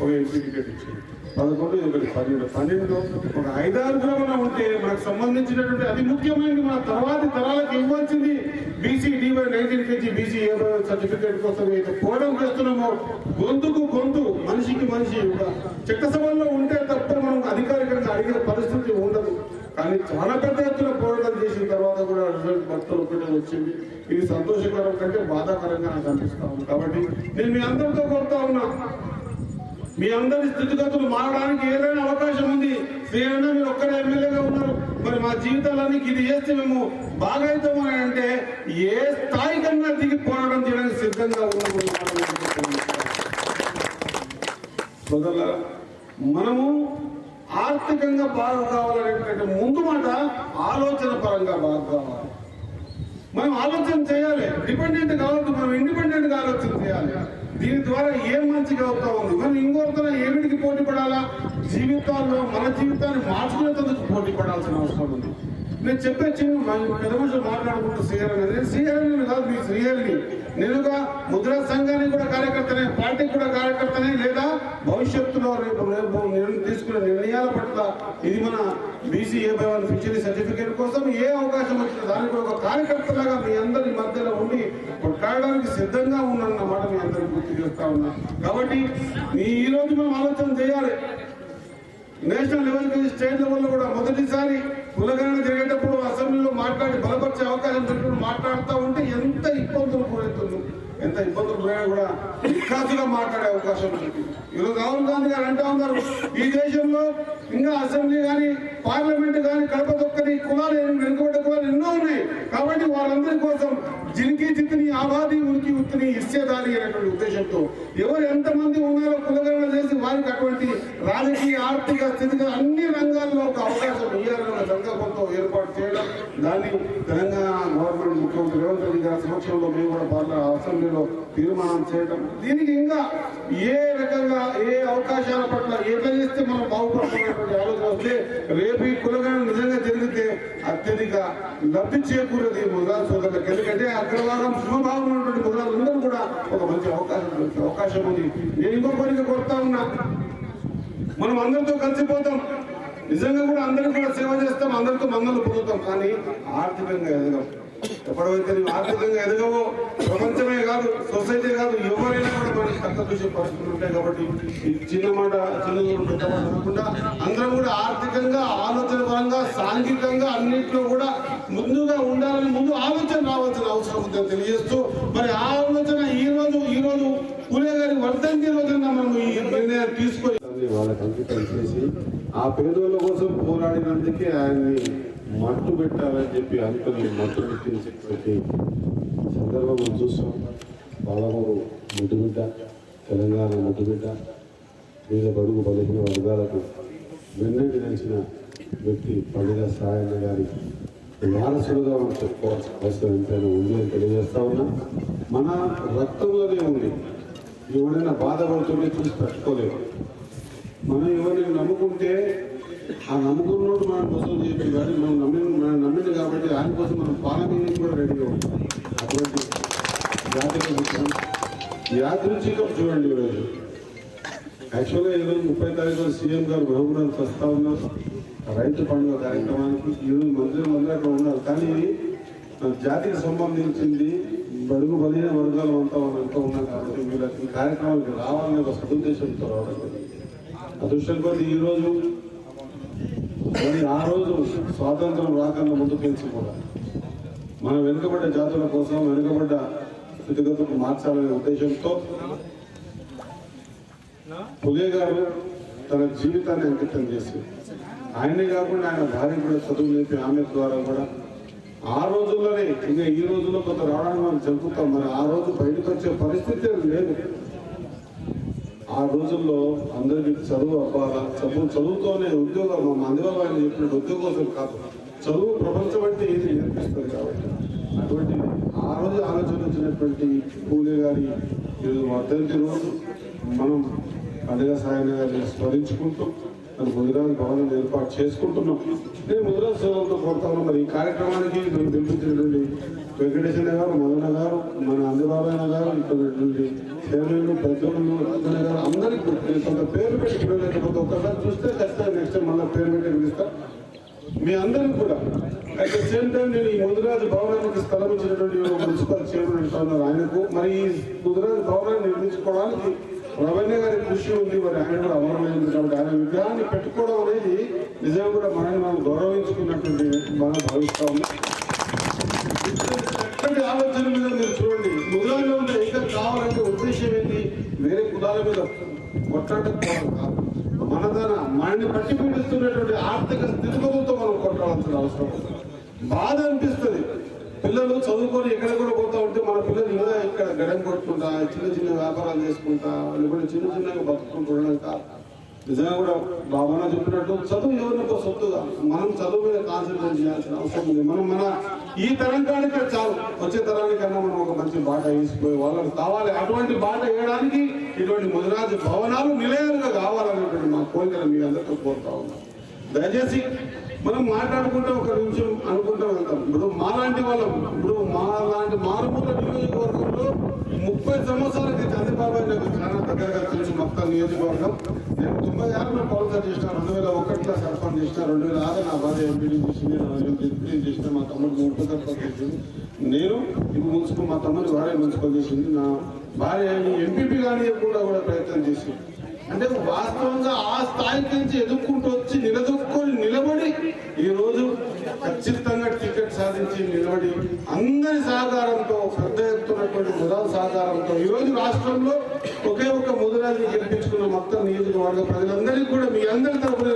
ఒక MP ticket ఇచ్చింది. 11 ఒకటి 12 ఒక 5-6 గ్రామాలు ఉంటే మనకు సంబంధించినటువంటి అతి ముఖ్యమైనది మన తర్వాతి తరాలకు ఇవ్వాల్సింది BC DY 19 KG BC certificate కోసం అయితే పోవడం చేస్తున్నామో గొంతుకు గొంతు మనిషికి మనిషి చట్టసభల్లో ఉంటే తప్ప మనం అధికారికంగా అడిగే పరిస్థితి ఉండదు. కానీ చాలా పెద్ద ఎత్తున పోరాటం చేసిన తర్వాత కూడా రిజల్ట్ మొత్తం ఒకటే వచ్చింది. ఇది సంతోషకరం కంటే బాధాకరంగా నాకు అనిపిస్తా ఉంది. కాబట్టి నేను మీ అందరితో కోరుతా ఉన్నా, మీ అందరి స్థితిగతులు మారడానికి ఏదైనా అవకాశం ఉంది. శ్రీరణ మీరు ఒక్కరే ఎమ్మెల్యేగా ఉన్నారు, మరి మా జీవితాలన్నీ ఇది చేస్తే మేము బాగా అవుతామని అంటే ఏ స్థాయి కన్నా దిగి పోరాటం చేయడానికి సిద్ధంగా ఉన్నాము. సోదరులారా, మనము ఆర్థికంగా బాగా కావాలనేటువంటి ముందు మాట ఆలోచన పరంగా బాగా కావాలి. మనం ఆలోచన చేయాలి, డిపెండెంట్ కావద్దు, మనం ఇండిపెండెంట్ గా ఆలోచన చేయాలి. దీని ద్వారా ఏం మంచిగా అవుతా ఉంది, మనం ఇంకొకరితో ఏమిటికి పోటీ పడాలా, జీవితాల్లో మన జీవితాన్ని మార్చుకునేందుకు పోటీ పడాల్సిన అవసరం ఉంది. నేను చెప్పే చిన్న పెద్ద మనుషులు మాట్లాడుకుంటూ శ్రీహరిని కాదు, మీ శ్రీహరిని నేనుగా ముద్రా సంఘానికి కూడా కార్యకర్తనే, పార్టీకి కూడా కార్యకర్తనే, లేదా భవిష్యత్తులో రేపు తీసుకునే నిర్ణయాల పట్ల ఇది మన బీసీ A/1 ఫిషరీ సర్టిఫికేట్ కోసం ఏ అవకాశం వచ్చినా దానికి ఒక కార్యకర్తలాగా మీ అందరి మధ్యలో ఉండి కొట్టాడడానికి సిద్ధంగా ఉన్నమాట మీ అందరికి గుర్తు చేస్తా ఉన్నా. కాబట్టి ఈ రోజు మనం ఆలోచన చేయాలి. నేషనల్ లెవెల్ స్టేట్ లెవెల్లో కూడా మొదటిసారి కులగణన జరిగేటప్పుడు అసెంబ్లీలో మాట్లాడి బలపరిచే అవకాశం దొరికినప్పుడు మాట్లాడుతూ ఉంటే ఎంత ఇబ్బందులు గురవుతుంది, ఎంత ఇబ్బందులు గురైనా కూడా వికాసుగా మాట్లాడే అవకాశం ఉంది. ఈరోజు రాహుల్ గాంధీ గారు అంటా ఉన్నారు, ఈ దేశంలో ఇంకా అసెంబ్లీ కానీ పార్లమెంట్ కానీ కడప దొక్కని కులాలు వెనుకబడ్డ కులాలు ఎన్నో ఉన్నాయి. కాబట్టి వాళ్ళందరి కోసం జినికి జిత్తిని ఆబాది ఉనికి ఉత్తిని ఇచ్చేదాని అనేటువంటి ఉద్దేశంతో ఎవరు ఎంతమంది ఉన్నారో కులగణన చేసి వారికి అటువంటి రాజకీయ ఆర్థిక స్థితిగా అన్ని రంగాల్లో ఒక అవకాశం ఇవ్వాలన్న సంకల్పంతో ఏర్పాటు చేయడం, దాన్ని తెలంగాణ గవర్నమెంట్ ముఖ్యమంత్రి రేవంత్ రెడ్డి గారి సమక్షంలో మేము కూడా అసెంబ్లీలో తీర్మానం చేయడం, దీనికి ఇంకా ఏ రకంగా ఏ అవకాశాల పట్ల ఎట్లా చేస్తే మనం బాగుపడుతున్నటువంటి ఆలోచన వస్తే రేపు ఈ కులగణన నిజంగా జరిగితే అత్యధిక లబ్ధి చేకూరది ముద్రా సోదరులకు. ఎందుకంటే అగ్రభాగం సింహభాగం ఉన్నటువంటి ముద్రాలందరూ కూడా ఒక మంచి అవకాశం ఉంది. నేను ఇంకో కోరిక కోరుతా ఉన్నా, మనం అందరితో కలిసిపోతాం, నిజంగా కూడా అందరికీ కూడా సేవ చేస్తాం, అందరితో మందలు పొందుతాం, కానీ ఆర్థికంగా ఎదగం. ఎప్పుడైతే నువ్వు ఆర్థికంగా ఎదగవో ప్రపంచమే కాదు, సొసైటీ కాదు, ఎవరైనా కూడా మనకి తక్కువ చూసే పరిస్థితులు ఉంటాయి. కాబట్టి చిన్న మాట పెద్దకుండా అందరం కూడా ఆర్థికంగా, ఆలోచన పరంగా, సాంఘికంగా అన్నింటిలో కూడా ముందుగా ఉండాలని ముందు ఆలోచన రావాల్సిన అవసరం ఉందని తెలియజేస్తూ, మరి ఆ ఆలోచన ఈ రోజు పూలే గారి వర్ధంతి రోజున మనం ఈ నిర్ణయాన్ని తీసుకొని వాళ్ళకి అంకితం చేసి ఆ పేదోళ్ళ కోసం పోరాడినందుకే ఆయన్ని మట్టు పెట్టాలని చెప్పి అనుకుని మట్టు పెట్టించేటువంటి సందర్భం చూస్తాం. బాలమూరు ముద్దుబిడ్డ, తెలంగాణ ముద్దుబిడ్డ, మీద బడుగు బలహీన వర్గాలకు వెన్నెండి తెలిసిన వ్యక్తి పండిత సాయన్న గారి వారసులుగా మనం చెప్పుకోవాల్సిన అవసరం ఎంతైనా ఉంది అని తెలియజేస్తా ఉన్నా. మన రక్తంలోనే ఉంది. ఎవరైనా బాధపడుతుంటే చూసి పెట్టుకోలేదు. మనం ఎవరిని నమ్ముకుంటే ఆ నమ్ముకున్నోడు మనం కోసం చెప్పి కానీ మనం నమ్మింది కాబట్టి ఆయన కోసం మనం పాలన కూడా రెడీగా ఉంటాం. అటువంటి యాదృచ్ఛికం చూడండి. ఈరోజు యాక్చువల్గా ఈరోజు 30 తారీఖు సీఎం గారు మహబూబ్నగర్ వస్తా ఉన్నారు రైతు పండుగ కార్యక్రమానికి. ఈరోజు మంత్రులు అక్కడ ఉన్నారు, కానీ జాతికి సంబంధించింది బడుగు బలహీన వర్గాలు అంతా ఉన్నాం కాబట్టి మీరు ఈ కార్యక్రమానికి రావాలనే ఒక సదుద్దేశంతో రావడం. అదృష్టం కొద్ది ఈరోజు మరి ఆ రోజు స్వాతంత్రం రాకన్నా ముందుకెళ్ళి కూడా మన వెనుకబడ్డ జాతుల కోసం, వెనుకబడ్డ స్థితిగతులకు మార్చాలనే ఉద్దేశంతో పులే గారు తన జీవితాన్ని అంకితం చేసి, ఆయనే కాకుండా ఆయన భార్య కూడా చదువు నేర్పి ఆమె ద్వారా కూడా ఆ రోజుల్లోనే, ఇంకా ఈ రోజుల్లో కొంత రావడానికి మనం జరుపుతాం, మరి ఆ రోజు బయటకు వచ్చే పరిస్థితి లేదు. ఆ రోజుల్లో అందరికీ చదువు అవ్వాలా, చదువుతోనే ఉద్యోగం, మా మందిబాబు ఆయన చెప్పినట్టు ఉద్యోగం కాదు, చదువు ప్రపంచం అంటే ఏది నేర్పిస్తుంది. కాబట్టి అటువంటి ఆ రోజు ఆలోచన వచ్చినటువంటి పూలే గారి వర్ధంతి రోజు మనం పండుగ సాయన గారిని స్మరించుకుంటూ మన ముదిరాజు భవనం ఏర్పాటు చేసుకుంటున్నాం. నేను ముదిరాజు సేవలతో కోరుతాను. మరి ఈ కార్యక్రమానికి మేము పిలిపించినటువంటి వెంకటేశ్వర గారు, మదన గారు, మన అందిబాబాయన గారు, ఇక్కడ చైర్మన్ పెద్దలు గారు అందరికీ కొంత పేరు పెట్టి పిలవలేకపోతే ఒకసారి చూస్తే ఖచ్చితంగా నెక్స్ట్ టైం మళ్ళీ పేరు పెట్టి పిలుస్తా. మీ అందరికీ కూడా అట్ ద సేమ్ టైం నేను ఈ ముదిరాజు భవనానికి స్థలం ఇచ్చినటువంటి మున్సిపల్ చైర్మన్ అంటున్నారు ఆయనకు. మరి ఈ ముదిరాజు భవనాన్ని నిర్మించుకోవడానికి రవణ్య గారి కృషి ఉంది. మరి ఆయన కూడా అమరమైంది కాబట్టి ఆయన విగ్రహాన్ని పెట్టుకోవడం అనేది నిజంగా కూడా మనల్ని మనం గౌరవించుకున్నటువంటి మనం భావిస్తా ఉన్నాం. ఇటువంటి ఆలోచన మీద మీరు చూడండి, ముదిరాజులో ఉండే ఏకం కావాలంటే ఉద్దేశం ఏంటి? వేరే కులాల మీద కొట్లాడుకోవడం కాదు, మనల్ని పట్టి పీడిస్తున్నటువంటి ఆర్థిక స్థితిగతులతో మనం కొట్టాల్సిన అవసరం. బాధ అనిపిస్తుంది. పిల్లలు చదువుకొని ఎక్కడ కూడా పోతా ఉంటే మన పిల్లలు ఇంకా ఇక్కడ గడం కొట్టుకుంటా చిన్న చిన్న వ్యాపారాలు చేసుకుంటా లేకుంటే చిన్న చిన్నగా బతుకుంటూ ఉండడం కాదు. నిజంగా కూడా బాబా చెప్పినట్టు చదువు ఎవరికో సొత్తుగా మనం చదువు మీద కాన్సన్ట్రేట్ చేయాల్సిన అవసరం ఉంది. మనం మన ఈ తరంగానికి చాలు, వచ్చే తరానికన్నా మనం ఒక మంచి బాట వేసిపోయి వాళ్ళకి కావాలి. అటువంటి బాట వేయడానికి ఇటువంటి ముదిరాజు భవనాలు నిలయాలుగా కావాలనేటువంటి మా కోరికలు మీ అందరితో కోరుతా ఉన్నాం. దయచేసి మనం మాట్లాడుకుంటే ఒక నిమిషం అనుకుంటూ వెళ్తాం. ఇప్పుడు మాలాంటి వాళ్ళం, ఇప్పుడు మాలాంటి మారుమూల నియోజకవర్గంలో 30 సంవత్సరాలకి చంద్రబాబు నాకు చాలా దగ్గరగా తెలుసు. మొత్తం నియోజకవర్గం నేను 96లో పౌరసా చేసిన, 2001లో సర్పంచ్ చేసిన, 2006 నా భార్య ఎంపీడీ చేసింది, ఎంపీ చేసిన, మా తమ్ముడు మున్సిపల్ సర్పంచ్ చేసింది, నేను ఇప్పుడు మున్సిపల్ మా తమ్ముడి భార్య మున్సిపల్ చేసింది, నా భార్య ఎంపీపీ కానీ కూడా ప్రయత్నం చేసింది. అంటే వాస్తవంగా ఆ స్థాయికి నుంచి ఎదుర్కొంటూ వచ్చి నిలబడి ఈ రోజు ఖచ్చితంగా టికెట్ సాధించి నిలబడి అందరి సహకారంతో పెద్ద ఎత్తున్నటువంటి ముదిరాజు సహకారంతో ఈ రోజు రాష్ట్రంలో ఒకే ఒక ముదిరాజుని గెలిపించుకున్న మొత్తం నియోజకవర్గ ప్రజలందరికీ కూడా మీ అందరి తరఫున